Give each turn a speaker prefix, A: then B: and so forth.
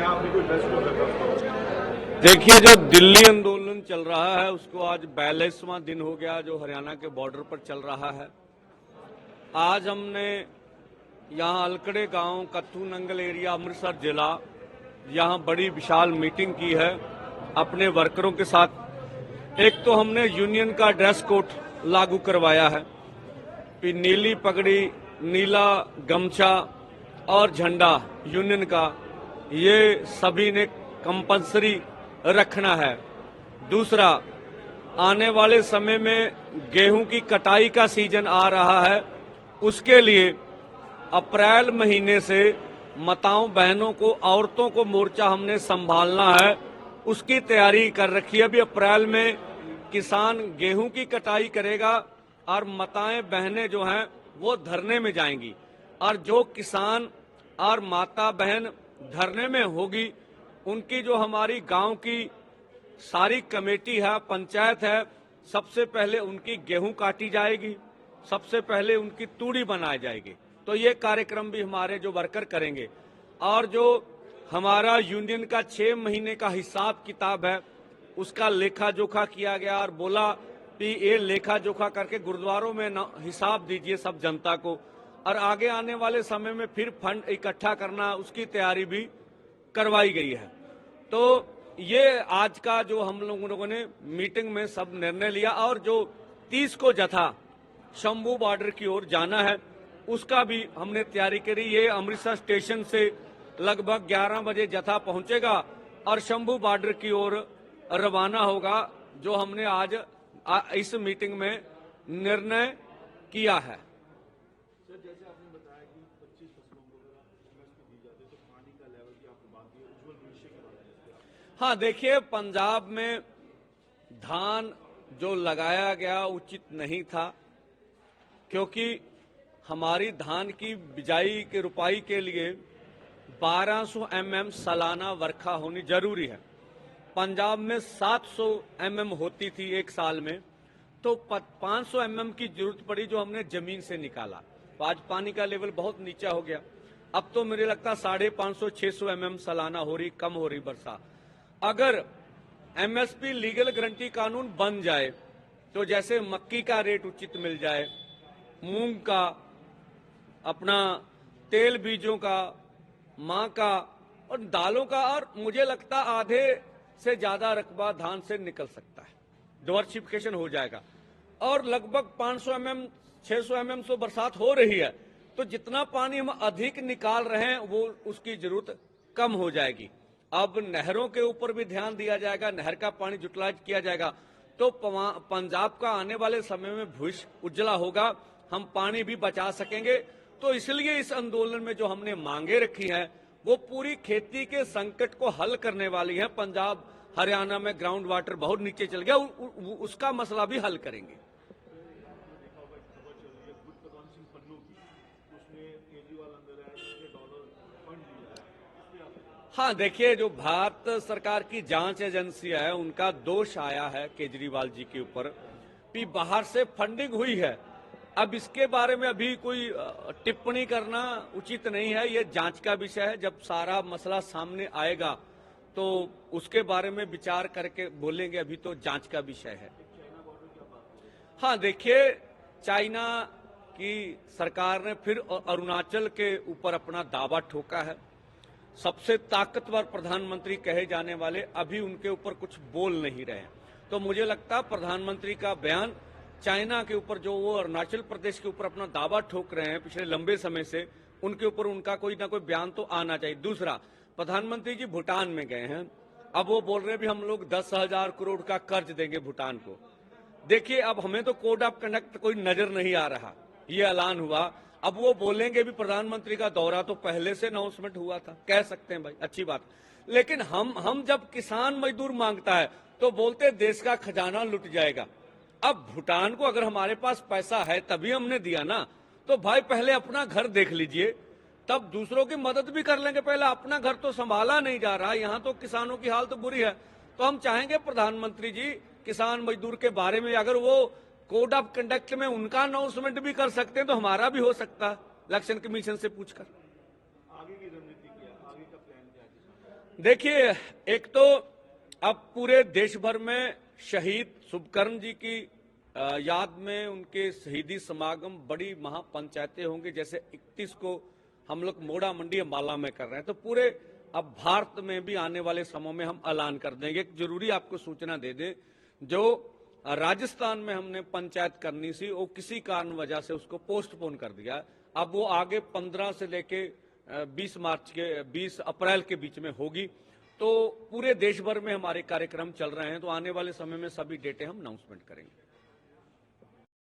A: क्या आपने कोई ड्रेस कोड रखा उसका?
B: देखिए, जो दिल्ली आंदोलन चल रहा है उसको आज 42वां दिन हो गया जो हरियाणा के बॉर्डर पर चल रहा है। आज हमने यहाँ अलकड़े गांव, कत्थू नंगल एरिया, अमृतसर जिला, यहाँ बड़ी विशाल मीटिंग की है अपने वर्करों के साथ। एक तो हमने यूनियन का ड्रेस कोड लागू करवाया है, फिर नीली पगड़ी, नीला गमछा और झंडा यूनियन का, ये सभी ने कंपल्सरी रखना है। दूसरा, आने वाले समय में गेहूं की कटाई का सीजन आ रहा है, उसके लिए अप्रैल महीने से माताओं बहनों को, औरतों को मोर्चा हमने संभालना है, उसकी तैयारी कर रखी है। अभी अप्रैल में किसान गेहूं की कटाई करेगा और माताएं बहनें जो हैं वो धरने में जाएंगी, और जो किसान और माता बहन धरने में होगी उनकी जो हमारी गांव की सारी कमेटी है, पंचायत है, सबसे पहले उनकी गेहूं काटी जाएगी, सबसे पहले उनकी तूड़ी बनाई जाएगी। तो ये कार्यक्रम भी हमारे जो वर्कर करेंगे। और जो हमारा यूनियन का 6 महीने का हिसाब किताब है उसका लेखा जोखा किया गया और बोला कि ये लेखा जोखा करके गुरुद्वारों में हिसाब दीजिए सब जनता को, और आगे आने वाले समय में फिर फंड इकट्ठा करना, उसकी तैयारी भी करवाई गई है। तो ये आज का जो हम लोगों ने मीटिंग में सब निर्णय लिया। और जो 30 को जथा शंभू बॉर्डर की ओर जाना है उसका भी हमने तैयारी करी। ये अमृतसर स्टेशन से लगभग 11 बजे जथा पहुंचेगा और शंभू बॉर्डर की ओर रवाना होगा, जो हमने आज इस मीटिंग में निर्णय किया है।
A: सर, जैसे आपने बताया कि 25 फसलों को अगर एमएसपी दी जाती है तो पानी का लेवल की आपको बात दी, उज्जवल भविष्य के बारे में।
B: हाँ, देखिए, पंजाब में धान जो लगाया गया उचित नहीं था, क्योंकि हमारी धान की बिजाई के रुपाई के लिए 1200 mm सालाना वर्षा होनी जरूरी है। पंजाब में 700 mm होती थी एक साल में, तो 500 mm की जरूरत पड़ी जो हमने जमीन से निकाला। तो आज पानी का लेवल बहुत नीचा हो गया। अब तो मुझे लगता है 550-600 mm सालाना हो रही, कम हो रही वर्षा। अगर एमएसपी लीगल गारंटी कानून बन जाए तो जैसे मक्की का रेट उचित मिल जाए, मूंग का, अपना तेल बीजों का, मां का और दालों का, और मुझे लगता आधे से ज्यादा रकबा धान से निकल सकता है, डाइवर्सिफिकेशन हो जाएगा। और लगभग 500 mm 600 mm तो बरसात हो रही है, तो जितना पानी हम अधिक निकाल रहे हैं वो उसकी जरूरत कम हो जाएगी। अब नहरों के ऊपर भी ध्यान दिया जाएगा, नहर का पानी यूटिलाइज किया जाएगा, तो पंजाब का आने वाले समय में भविष्य उज्जवला होगा, हम पानी भी बचा सकेंगे। तो इसलिए इस आंदोलन में जो हमने मांगे रखी हैं वो पूरी खेती के संकट को हल करने वाली है। पंजाब हरियाणा में ग्राउंड वाटर बहुत नीचे चल गया, उसका मसला भी हल करेंगे। हाँ, देखिए, जो भारत सरकार की जांच एजेंसी है उनका दोष आया है केजरीवाल जी के ऊपर कि बाहर से फंडिंग हुई है। अब इसके बारे में अभी कोई टिप्पणी करना उचित नहीं है, ये जांच का विषय है। जब सारा मसला सामने आएगा तो उसके बारे में विचार करके बोलेंगे, अभी तो जांच का विषय है। हाँ, देखिए, चाइना की सरकार ने फिर अरुणाचल के ऊपर अपना दावा ठोका है। सबसे ताकतवर प्रधानमंत्री कहे जाने वाले अभी उनके ऊपर कुछ बोल नहीं रहे हैं। तो मुझे लगता प्रधानमंत्री का बयान चाइना के ऊपर, जो वो अरुणाचल प्रदेश के ऊपर अपना दावा ठोक रहे हैं पिछले लंबे समय से, उनके ऊपर उनका कोई ना कोई बयान तो आना चाहिए। दूसरा, प्रधानमंत्री जी भूटान में गए हैं, अब वो बोल रहे हैं भी हम लोग 10,000 करोड़ का कर्ज देंगे भूटान को। देखिए, अब हमें तो कोड ऑफ कंडक्ट कोई नजर नहीं आ रहा, ये ऐलान हुआ। अब वो बोलेंगे भी प्रधानमंत्री का दौरा तो पहले से अनाउंसमेंट हुआ था, कह सकते हैं भाई, अच्छी बात। लेकिन हम जब किसान मजदूर मांगता है तो बोलते देश का खजाना लुट जाएगा। अब भूटान को अगर हमारे पास पैसा है तभी हमने दिया ना, तो भाई पहले अपना घर देख लीजिए, तब दूसरों की मदद भी कर लेंगे। पहले अपना घर तो संभाला नहीं जा रहा, यहाँ तो किसानों की हालत बुरी है। तो हम चाहेंगे प्रधानमंत्री जी किसान मजदूर के बारे में अगर वो कोड ऑफ कंडक्ट में उनका अनाउंसमेंट भी कर सकते हैं तो हमारा भी हो सकता है, इलेक्शन कमीशन से पूछकर।
A: आगे की रणनीति क्या, आगे का प्लान क्या है?
B: देखिए, एक तो अब पूरे देश भर में शहीद शुभकर्ण जी की याद में उनके शहीदी समागम बड़ी महापंचायतें होंगी। जैसे 31 को हम लोग मोड़ा मंडी अम्बाला में कर रहे हैं, तो पूरे अब भारत में भी आने वाले समय में हम ऐलान कर देंगे। एक जरूरी आपको सूचना दे दें, जो राजस्थान में हमने पंचायत करनी थी वो किसी कारण वजह से उसको पोस्टपोन कर दिया। अब वो आगे 15 से लेके 20 अप्रैल के बीच में होगी। तो पूरे देश भर में हमारे कार्यक्रम चल रहे हैं, तो आने वाले समय में सभी डेटे हम अनाउंसमेंट करेंगे।